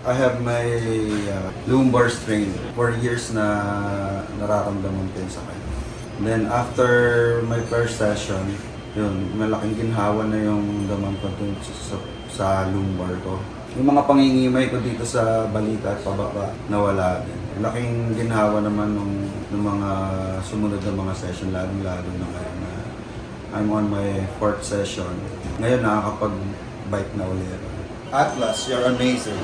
I have my lumbar strain. For years na nararamdaman ko yun sa kanya. Then after my first session, yun, malaking ginhawa na yung daman ko sa lumbar ko. Yung mga pangingimay ko dito sa balita at pababa, nawala din. Laking ginhawa naman ng mga sumunod na mga session, lalo na ngayon na I'm on my 4th session. Ngayon nakakapag-bike na ulit. Atlas, you're amazing.